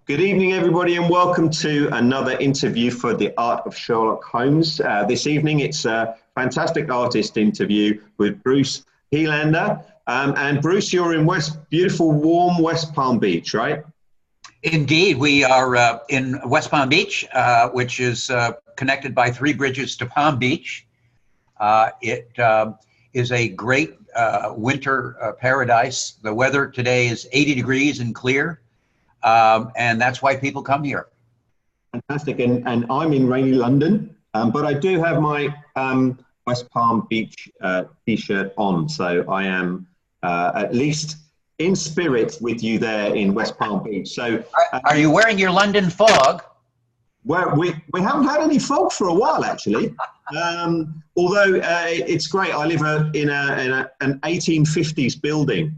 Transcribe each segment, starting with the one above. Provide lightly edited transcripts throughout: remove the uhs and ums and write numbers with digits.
Good evening, everybody, and welcome to another interview for the Art of Sherlock Holmes. This evening, it's a fantastic artist interview with Bruce Helander. And Bruce, you're in beautiful, warm West Palm Beach, right? Indeed, we are in West Palm Beach, which is connected by 3 bridges to Palm Beach. It is a great winter paradise. The weather today is 80 degrees and clear. And that's why people come here. Fantastic. And I'm in rainy London, but I do have my West Palm Beach t-shirt on. So I am at least in spirit with you there in West Palm Beach. So are you wearing your London fog? Well, we haven't had any fog for a while, actually. Although it's great. I live in an 1850s building.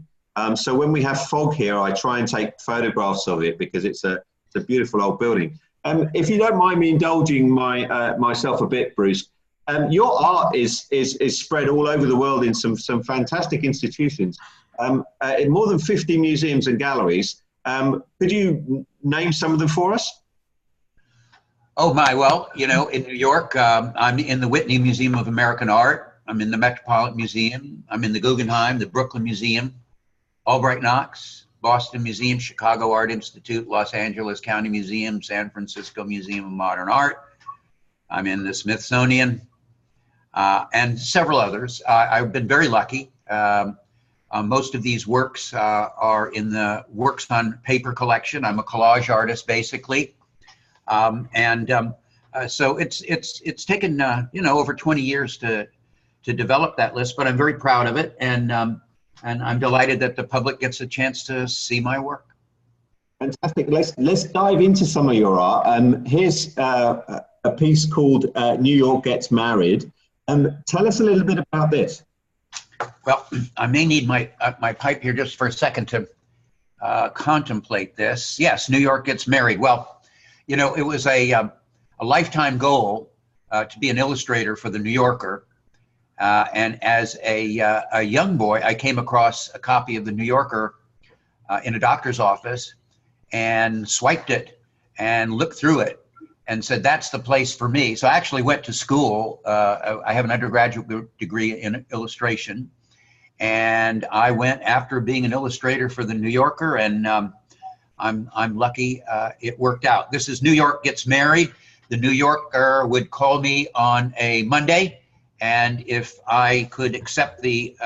So when we have fog here, I try and take photographs of it because it's a beautiful old building. If you don't mind me indulging myself a bit, Bruce, your art is spread all over the world in some fantastic institutions, in more than 50 museums and galleries. Could you name some of them for us? Oh my, well, you know, in New York, I'm in the Whitney Museum of American Art. I'm in the Metropolitan Museum. I'm in the Guggenheim, the Brooklyn Museum, Albright Knox, Boston Museum, Chicago Art Institute, Los Angeles County Museum, San Francisco Museum of Modern Art. I'm in the Smithsonian and several others. I've been very lucky. Most of these works are in the Works on Paper collection. I'm a collage artist, basically. So it's taken, you know, over 20 years to develop that list, but I'm very proud of it. And I'm delighted that the public gets a chance to see my work. Fantastic. Let's dive into some of your art. Here's a piece called New York Gets Married. Tell us a little bit about this. Well, I may need my pipe here just for a second to contemplate this. Yes, New York Gets Married. Well, you know, it was a lifetime goal to be an illustrator for the New Yorker. And as a young boy, I came across a copy of the New Yorker in a doctor's office and swiped it and looked through it and said, that's the place for me. So I actually went to school. I have an undergraduate degree in illustration. And I went after being an illustrator for the New Yorker, and I'm lucky it worked out. This is New York Gets Married. The New Yorker would call me on a Monday, and if I could accept the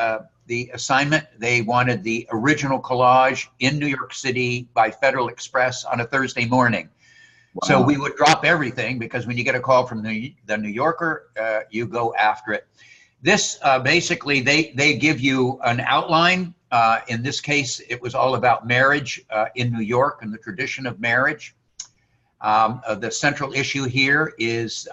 assignment, they wanted the original collage in New York City by Federal Express on a Thursday morning. Wow. So we would drop everything, because when you get a call from the New Yorker, you go after it. This basically, they give you an outline. In this case, it was all about marriage in New York and the tradition of marriage. The central issue here is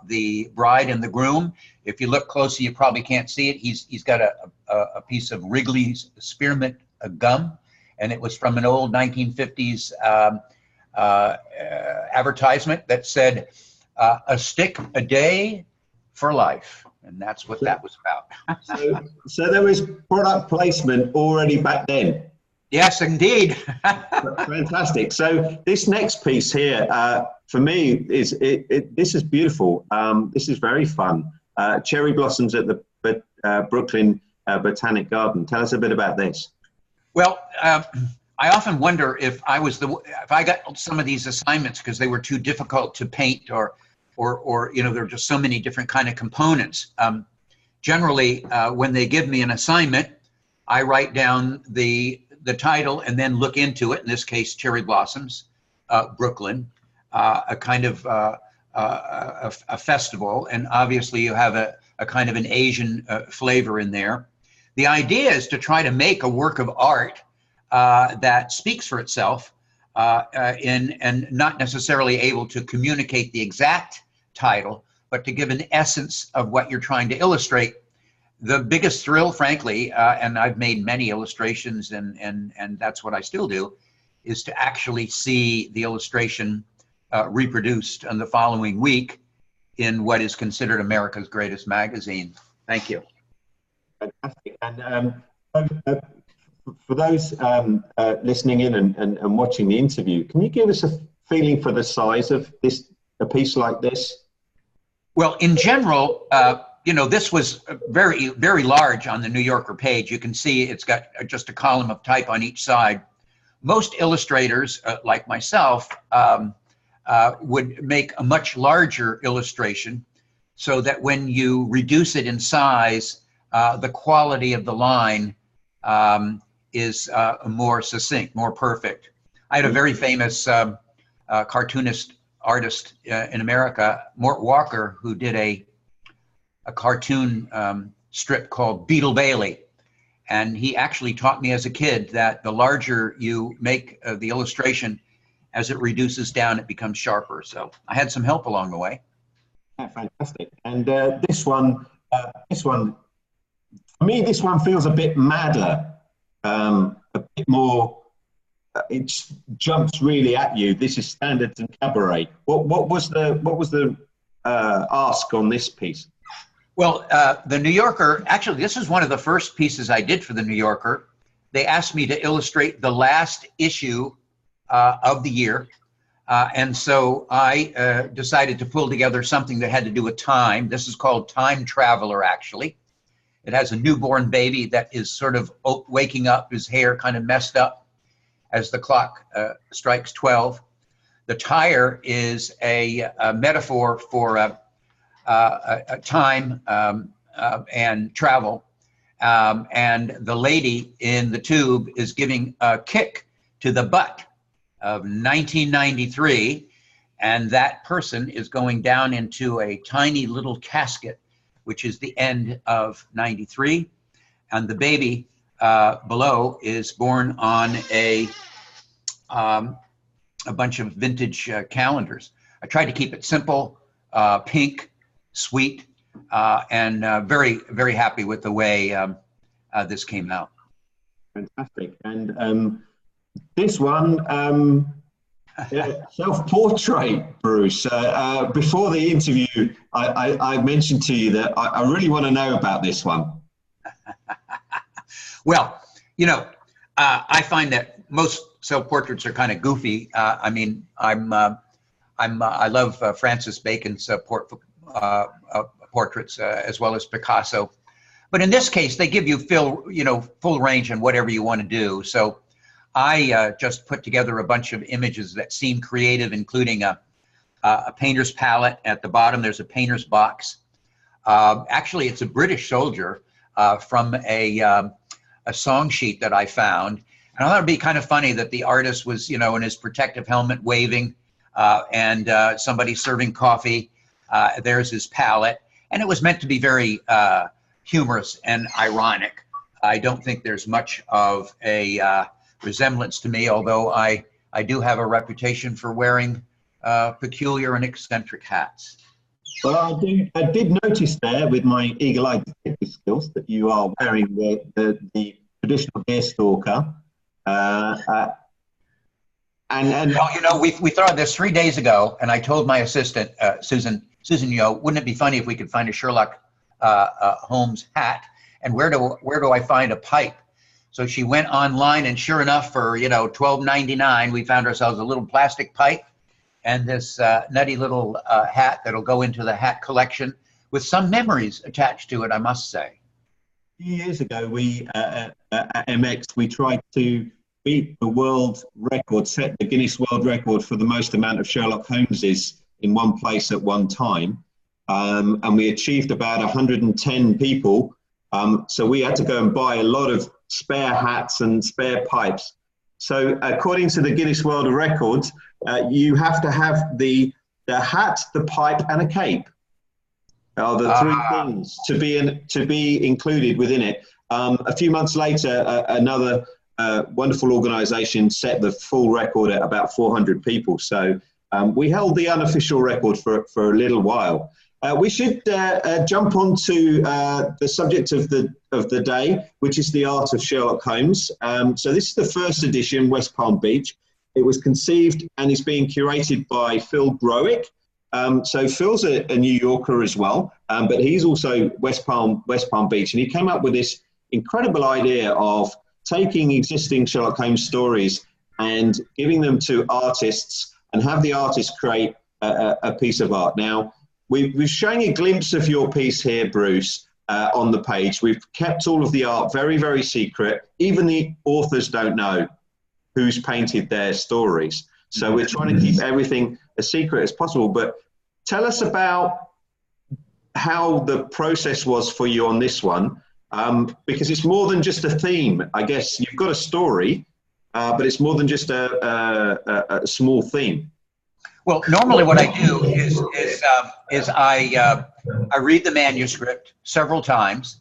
the bride and the groom. If you look closely, you probably can't see it. He's got a piece of Wrigley's spearmint gum, and it was from an old 1950s advertisement that said, a stick a day for life. And that's what that was about. So there was product placement already back then. Yes, indeed. Fantastic. So this next piece here, for me, this is beautiful. This is very fun. Cherry blossoms at the Brooklyn Botanic Garden. Tell us a bit about this. Well, I often wonder if I got some of these assignments because they were too difficult to paint, or you know, there are just so many different kind of components. Generally, when they give me an assignment, I write down the title and then look into it. In this case, Cherry Blossoms, Brooklyn, a kind of a festival, and obviously you have a kind of an Asian flavor in there. The idea is to try to make a work of art that speaks for itself, and not necessarily able to communicate the exact title, but to give an essence of what you're trying to illustrate. The biggest thrill, frankly, and I've made many illustrations, and that's what I still do, is to actually see the illustration reproduced in the following week in what is considered America's greatest magazine. Thank you. Fantastic. And for those listening in and watching the interview, can you give us a feeling for the size of a piece like this? Well, in general, this was very, very large on the New Yorker page. You can see it's got just a column of type on each side. Most illustrators, like myself, would make a much larger illustration so that when you reduce it in size, the quality of the line is more succinct, more perfect. I had a very famous cartoonist artist in America, Mort Walker, who did a cartoon strip called Beetle Bailey. And he actually taught me as a kid that the larger you make the illustration, as it reduces down, it becomes sharper. So I had some help along the way. Yeah, fantastic. And this one, for me, this one feels a bit madder, a bit more. It jumps really at you. This is Standards and Cabaret. What was the ask on this piece? Well, the New Yorker, actually, this is one of the first pieces I did for the New Yorker. They asked me to illustrate the last issue of the year. And so I decided to pull together something that had to do with time. This is called Time Traveler, actually. It has a newborn baby that is sort of waking up, his hair kind of messed up as the clock strikes 12. The tire is a metaphor for time and travel. And the lady in the tube is giving a kick to the butt of 1993. And that person is going down into a tiny little casket, which is the end of 93. And the baby below is born on a bunch of vintage calendars. I tried to keep it simple, pink, sweet, and very, very happy with the way this came out. Fantastic. And this one, self-portrait, Bruce. Before the interview, I mentioned to you that I really want to know about this one. Well, I find that most self-portraits are kind of goofy. I mean, I love Francis Bacon's portraits as well as Picasso, but in this case, they give you full range on whatever you want to do. So I just put together a bunch of images that seem creative, including a painter's palette. At the bottom, there's a painter's box. Actually, it's a British soldier from a song sheet that I found. And I thought it'd be kind of funny that the artist was, in his protective helmet waving and somebody serving coffee. There's his palette. And it was meant to be very humorous and ironic. I don't think there's much of a resemblance to me, although I do have a reputation for wearing peculiar and eccentric hats. Well, I did notice there with my eagle-eyed detective skills that you are wearing the traditional deerstalker. And well, we thought this 3 days ago, and I told my assistant Susan, wouldn't it be funny if we could find a Sherlock Holmes hat? And where do I find a pipe? So she went online, and sure enough, for $12.99, we found ourselves a little plastic pipe and this nutty little hat that'll go into the hat collection with some memories attached to it, I must say. A few years ago, we at MX, we tried to beat the world record, set the Guinness World Record for the most amount of Sherlock Holmeses in one place at one time. And we achieved about 110 people. So we had to go and buy a lot of spare hats and spare pipes. So according to the Guinness World Records, you have to have the hat, the pipe, and a cape. Are the three things to be included within it. A few months later, another wonderful organisation set the full record at about 400 people. So we held the unofficial record for a little while. We should jump on to the subject of the day, which is the Art of Sherlock Holmes. So this is the first edition, West Palm Beach. It was conceived and is being curated by Phil Growick. So Phil's a New Yorker as well, but he's also West Palm Beach, and he came up with this incredible idea of taking existing Sherlock Holmes stories and giving them to artists and have the artists create a piece of art. Now, we've shown a glimpse of your piece here, Bruce, on the page. We've kept all of the art very, very secret. Even the authors don't know who's painted their stories. So we're trying to keep everything as secret as possible. But tell us about how the process was for you on this one, because it's more than just a theme. I guess you've got a story, but it's more than just a small theme. Well, normally what I do is I read the manuscript several times.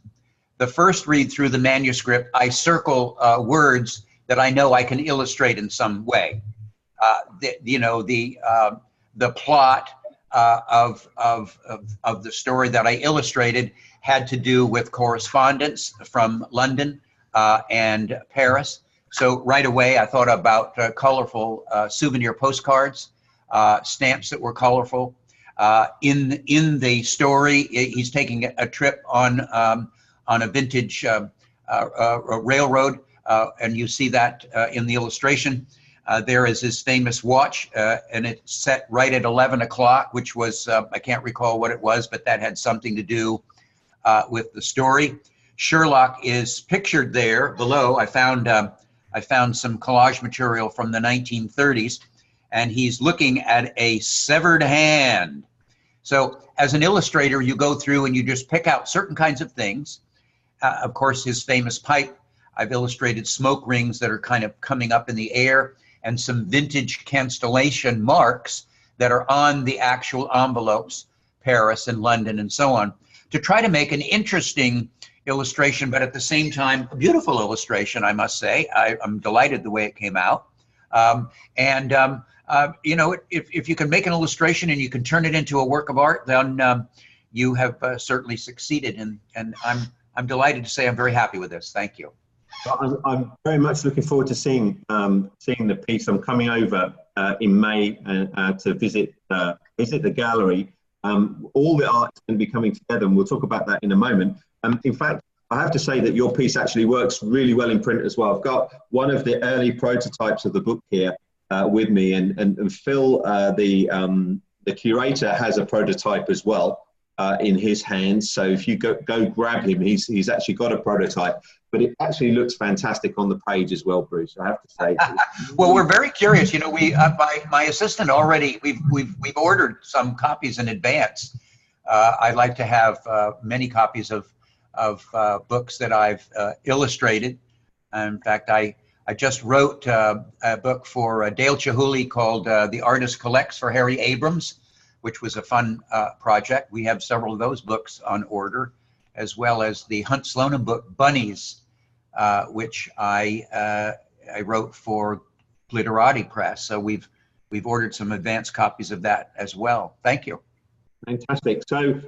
The first read through the manuscript, I circle words that I know I can illustrate in some way. The plot of the story that I illustrated had to do with correspondence from London and Paris. So right away I thought about colorful souvenir postcards, stamps that were colorful. In the story, he's taking a trip on a vintage railroad, and you see that in the illustration. There is his famous watch, and it's set right at 11 o'clock, which was, I can't recall what it was, but that had something to do with the story. Sherlock is pictured there below. I found some collage material from the 1930s, and he's looking at a severed hand. So as an illustrator, you go through and you just pick out certain kinds of things. Of course, his famous pipe. I've illustrated smoke rings that are kind of coming up in the air, and some vintage constellation marks that are on the actual envelopes, Paris and London and so on, to try to make an interesting illustration, but at the same time, a beautiful illustration, I must say. I'm delighted the way it came out. You know, if you can make an illustration and you can turn it into a work of art, then you have certainly succeeded, and I'm delighted to say I'm very happy with this. Thank you. I'm very much looking forward to seeing the piece. I'm coming over in May to visit the gallery. All the art is going to be coming together, and we'll talk about that in a moment. In fact, I have to say that your piece actually works really well in print as well. I've got one of the early prototypes of the book here with me, and Phil, the curator, has a prototype as well in his hands. So if you go grab him, he's actually got a prototype. But it actually looks fantastic on the page as well, Bruce, I have to say. Well, we're very curious. You know, my assistant already, we've ordered some copies in advance. I'd like to have many copies of books that I've illustrated. In fact, I just wrote a book for Dale Chihuly called The Artist Collects for Harry Abrams, which was a fun project. We have several of those books on order, as well as the Hunt Slonim book, Bunnies, which I wrote for Glitterati Press. So we've ordered some advanced copies of that as well. Thank you. Fantastic. So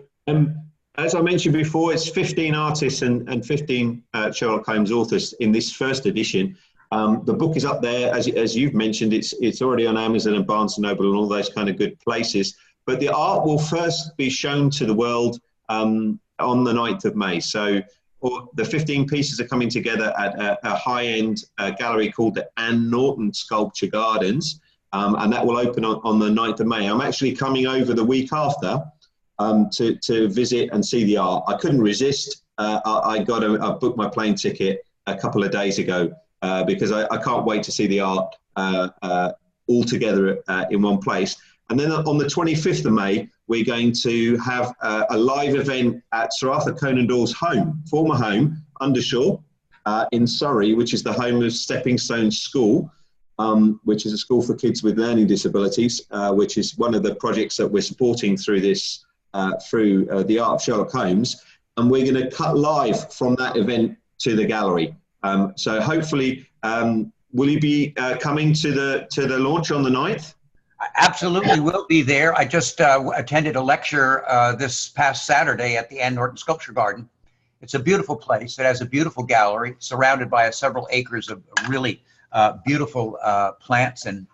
as I mentioned before, it's 15 artists and 15 Sherlock Holmes authors in this first edition. The book is up there, as you've mentioned. It's already on Amazon and Barnes & Noble and all those kind of good places. But the art will first be shown to the world on the 9th of May. So the 15 pieces are coming together at a high-end gallery called the Anne Norton Sculpture Gardens, and that will open on the 9th of May. I'm actually coming over the week after to visit and see the art. I couldn't resist. I booked my plane ticket a couple of days ago because I can't wait to see the art all together in one place. And then on the 25th of May, we're going to have a live event at Sir Arthur Conan Doyle's home, former home, Undershaw, in Surrey, which is the home of Stepping Stone School, which is a school for kids with learning disabilities, which is one of the projects that we're supporting through this, through the Art of Sherlock Holmes. And we're going to cut live from that event to the gallery. So hopefully, will you be coming to the launch on the 9th? Absolutely will be there. I just attended a lecture this past Saturday at the Anne Norton Sculpture Garden. It's a beautiful place. It has a beautiful gallery surrounded by several acres of really beautiful plants and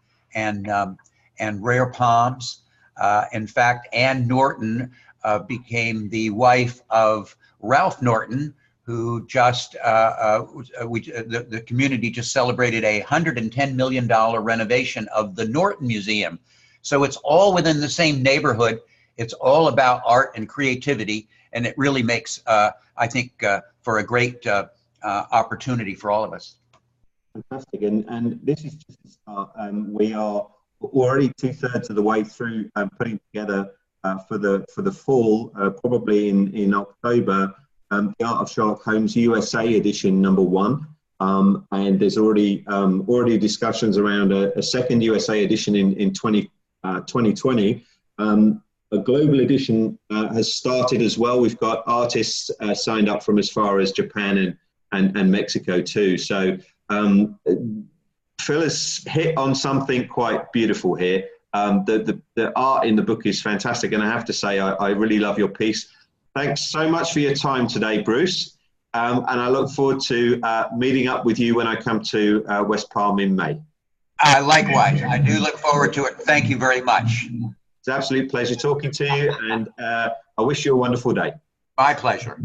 rare palms. In fact, Anne Norton became the wife of Ralph Norton, who just, the community just celebrated a $110 million renovation of the Norton Museum. So it's all within the same neighborhood. It's all about art and creativity, and it really makes, I think, for a great opportunity for all of us. Fantastic, and this is just the start. We are already 2/3 of the way through putting together for the fall, probably in October, the Art of Sherlock Holmes USA edition #1, and there's already discussions around a second USA edition in 2020. A global edition has started as well. We've got artists signed up from as far as Japan and Mexico too. So Phil has hit on something quite beautiful here. The art in the book is fantastic, and I have to say I really love your piece. Thanks so much for your time today, Bruce, and I look forward to meeting up with you when I come to West Palm in May. Likewise, I do look forward to it. Thank you very much. It's an absolute pleasure talking to you, and I wish you a wonderful day. My pleasure.